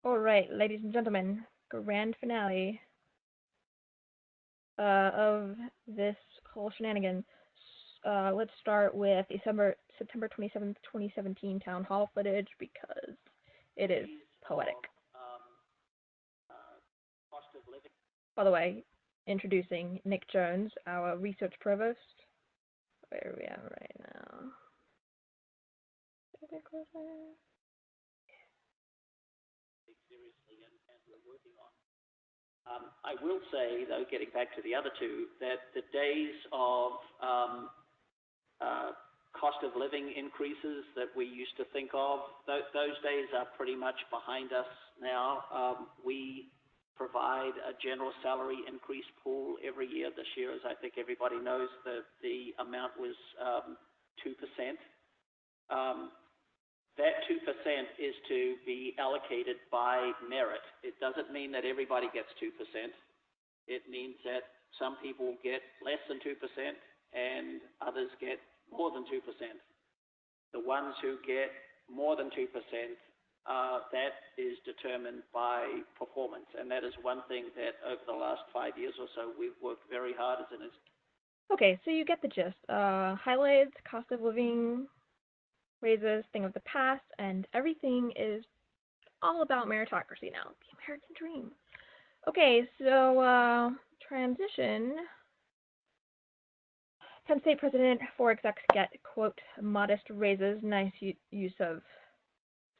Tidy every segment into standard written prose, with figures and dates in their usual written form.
All right, ladies and gentlemen, grand finale of this whole shenanigan. Let's start with September 27th, 2017 town hall footage because it is poetic. By the way, introducing Nick Jones, our research provost. Where are we at right now? A bit closer. I will say, though, getting back to the other two, that the days of cost of living increases that we used to think of, those days are pretty much behind us now. We provide a general salary increase pool every year. This year, as I think everybody knows, the amount was 2%. That 2% is to be allocated by merit. It doesn't mean that everybody gets 2%. It means that some people get less than 2% and others get more than 2%. The ones who get more than 2%, that is determined by performance. And that is one thing that over the last 5 years or so, we've worked very hard as an institution. Okay, so you get the gist. Highlights, cost of living raises, thing of the past, and everything is all about meritocracy now. The American dream. Okay, so transition. Penn State president, 4 execs get, quote, modest raises. Nice use of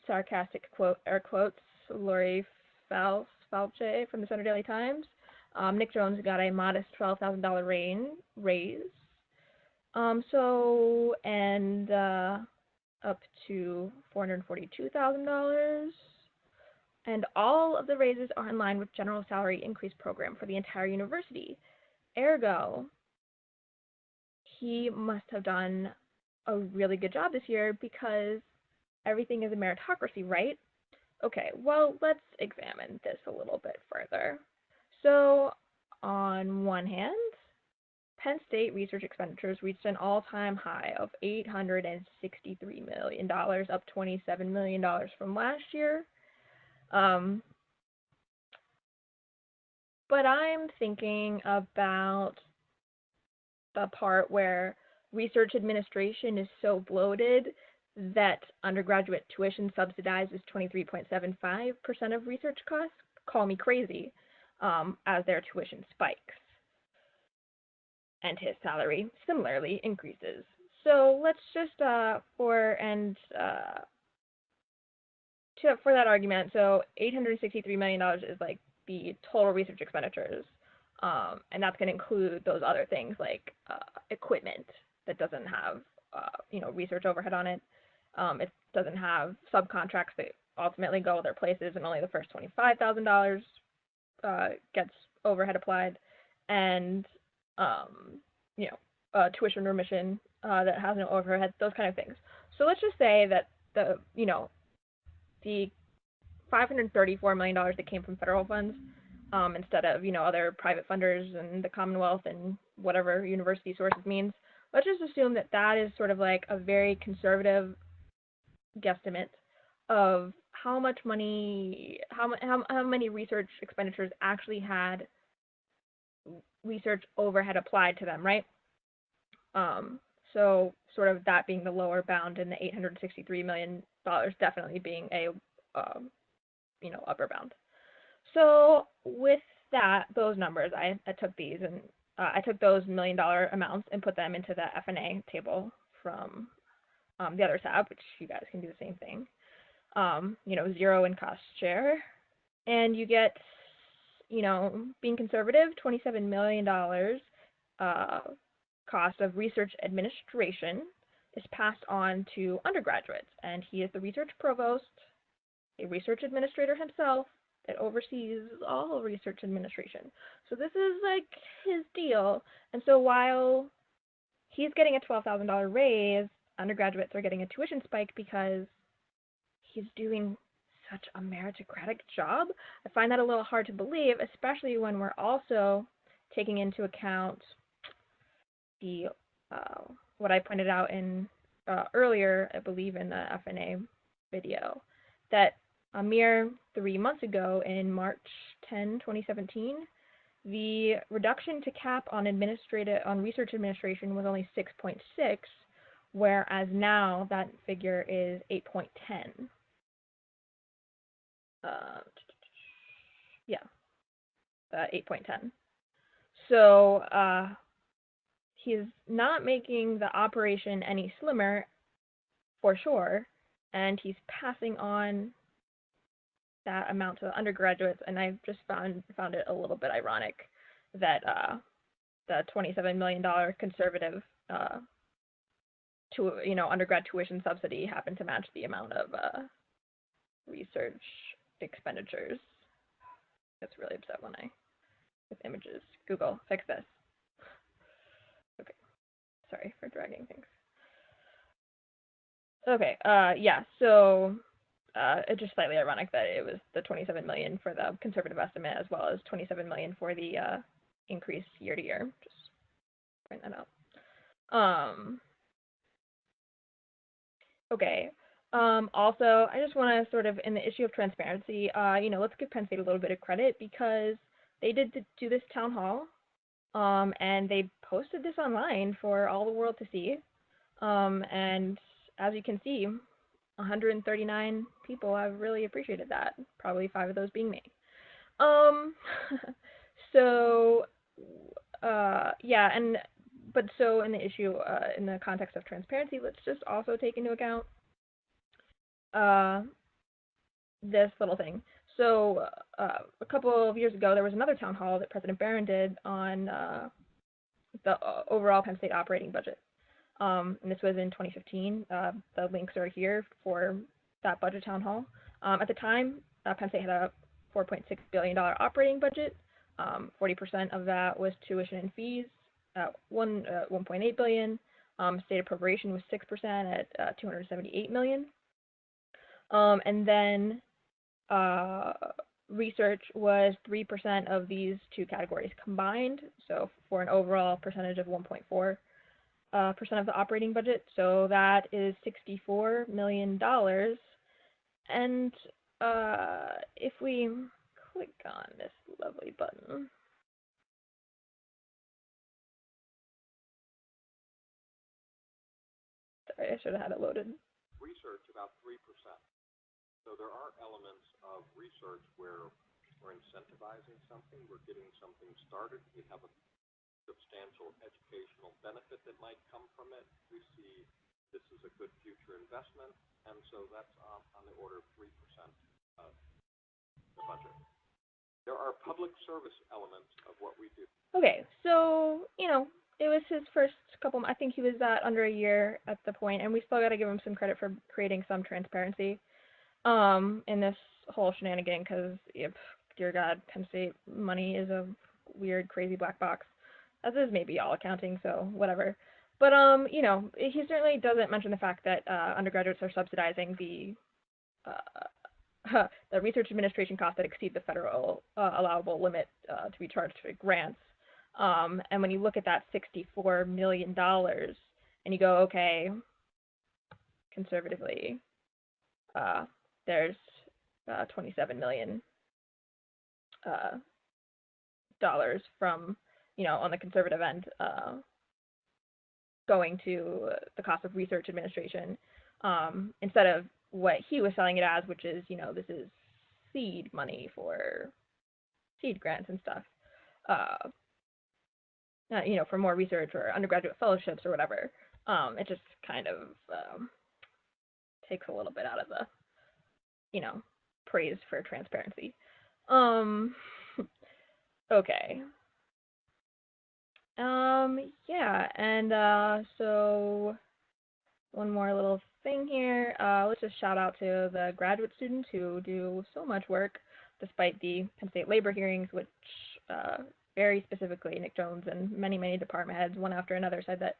sarcastic quote, air quotes. Lori Falche from the Center Daily Times. Nick Jones got a modest $12,000 raise. Up to $442,000. And all of the raises are in line with general salary increase program for the entire university. Ergo, he must have done a really good job this year because everything is a meritocracy, right? Okay, well, let's examine this a little bit further. So, on one hand, Penn State research expenditures reached an all-time high of $863 million, up $27 million from last year. But I'm thinking about the part where research administration is so bloated that undergraduate tuition subsidizes 23.75% of research costs. Call me crazy, as their tuition spikes. And his salary similarly increases. So let's just for that argument, so $863 million is like the total research expenditures, and that's going to include those other things like equipment that doesn't have research overhead on it. It doesn't have subcontracts that ultimately go other places, and only the first $25,000 gets overhead applied, and tuition remission that has no overhead, those kind of things. So let's just say that the $534 million that came from federal funds instead of other private funders and the Commonwealth and whatever university sources means. Let's just assume that that is sort of like a very conservative guesstimate of how much money, how many research expenditures actually had research overhead applied to them, right? So sort of that being the lower bound and the $863 million definitely being a upper bound. So with those numbers, I took these and I took those $1 million amounts and put them into the F&A table from the other tab, which you guys can do the same thing. Zero in cost share, and you get, being conservative, $27 million cost of research administration is passed on to undergraduates, and he is the research provost, a research administrator himself that oversees all research administration. So this is like his deal, and so while he's getting a $12,000 raise, undergraduates are getting a tuition spike because he's doing such a meritocratic job. I find that a little hard to believe, especially when we're also taking into account the what I pointed out in earlier, I believe in the F&A video, that a mere 3 months ago, in March 10, 2017, the reduction to cap on research administration was only 6.6, whereas now that figure is 8.10. Yeah, 8.10. So he's not making the operation any slimmer, for sure, and he's passing on that amount to undergraduates. And I just found it a little bit ironic that the $27 million conservative undergrad tuition subsidy happened to match the amount of research expenditures. It's really upset when I with images. Google, fix this. Okay, sorry for dragging things. Okay, yeah, so it's just slightly ironic that it was the $27 million for the conservative estimate as well as $27 million for the increase year to year. Just point that out. Okay. Also, I just want to sort of, in the issue of transparency, let's give Penn State a little bit of credit because they did do this town hall, and they posted this online for all the world to see. And as you can see, 139 people have really appreciated that. Probably 5 of those being me. So, yeah, so in the issue, in the context of transparency, let's just also take into account this little thing. So a couple of years ago, there was another town hall that President Barron did on the overall Penn State operating budget. And this was in 2015. The links are here for that budget town hall. At the time, Penn State had a $4.6 billion operating budget. 40% of that was tuition and fees, $1.8 billion. State appropriation was 6% at $278 million. And then research was 3% of these two categories combined, so for an overall percentage of 1.4% of the operating budget. So that is $64 million. And if we click on this lovely button, sorry, I should have had it loaded. Research about 3%. So there are elements of research where we're incentivizing something, we're getting something started, we have a substantial educational benefit that might come from it. We see this is a good future investment, and so that's on the order of 3% of the budget. There are public service elements of what we do. Okay, so, it was his first couple, I think he was under a year at the point, and we still got to give him some credit for creating some transparency in this whole shenanigan, because, dear God, Penn State money is a weird, crazy black box, as is maybe all accounting, so whatever. But, he certainly doesn't mention the fact that undergraduates are subsidizing the research administration costs that exceed the federal allowable limit to be charged for grants. And when you look at that $64 million and you go, okay, conservatively, there's $27 million dollars from, on the conservative end, going to the cost of research administration, instead of what he was selling it as, which is, this is seed money for seed grants and stuff, for more research or undergraduate fellowships or whatever. It just kind of takes a little bit out of the, praise for transparency. Okay. Yeah, and so one more little thing here. Let's just shout out to the graduate students who do so much work despite the Penn State labor hearings, which very specifically Nick Jones and many, many department heads, one after another, said that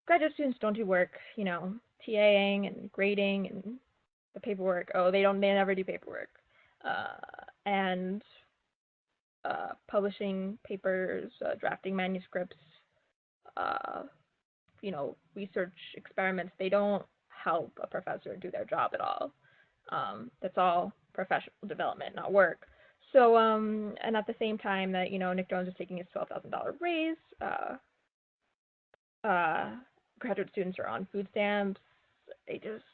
graduate students don't do work, TAing and grading and the paperwork. Oh, they never do paperwork. And publishing papers, drafting manuscripts, research experiments, they don't help a professor do their job at all. That's all professional development, not work. So, and at the same time that, Nick Jones is taking his $12,000 raise, uh, graduate students are on food stamps. It just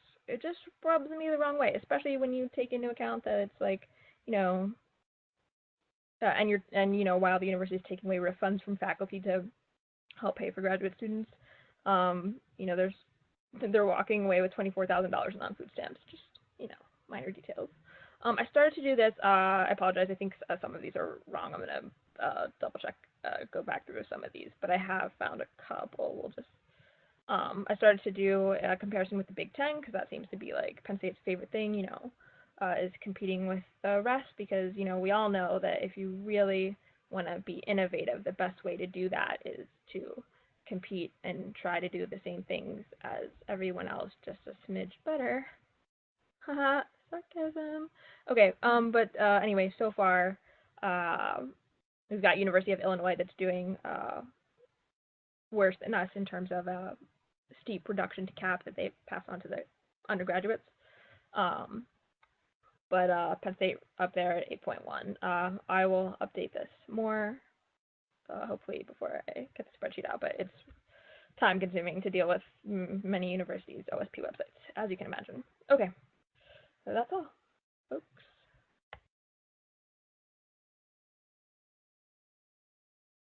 rubs me the wrong way, especially when you take into account that it's like, you know, while the university is taking away funds from faculty to help pay for graduate students, they're walking away with $24,000 on food stamps. Just, minor details. I started to do this. I apologize. I think some of these are wrong. I'm gonna double check, go back through some of these, but I have found a couple. We'll just. I started to do a comparison with the Big Ten because that seems to be like Penn State's favorite thing. Is competing with the rest because we all know that if you really want to be innovative, the best way to do that is to compete and try to do the same things as everyone else, just a smidge better. Haha, sarcasm. Okay, but anyway, so far, we've got University of Illinois that's doing worse than us in terms of steep reduction to cap that they pass on to the undergraduates. But Penn State up there at 8.1. I will update this more, hopefully before I get the spreadsheet out, but it's time consuming to deal with many universities' OSP websites, as you can imagine. Okay, so that's all, folks.